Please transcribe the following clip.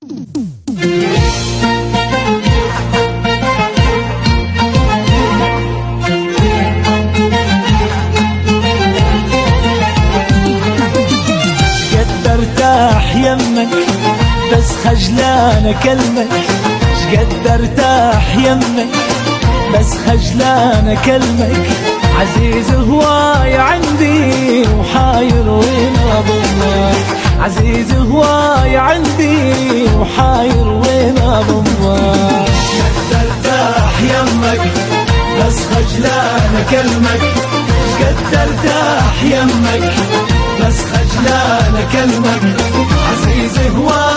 شقد ارتاح يمك بس خجلان اكلمك، شقد ارتاح يمك بس خجلان اكلمك، عزيز هواي عندي وحاير وين اضمك، عزيز هواي عندي وحاير وين اضمك. شقد ارتاح يمك بس خجلان اكلمك، شقد ارتاح يمك بس خجلان اكلمك، عزيز هواي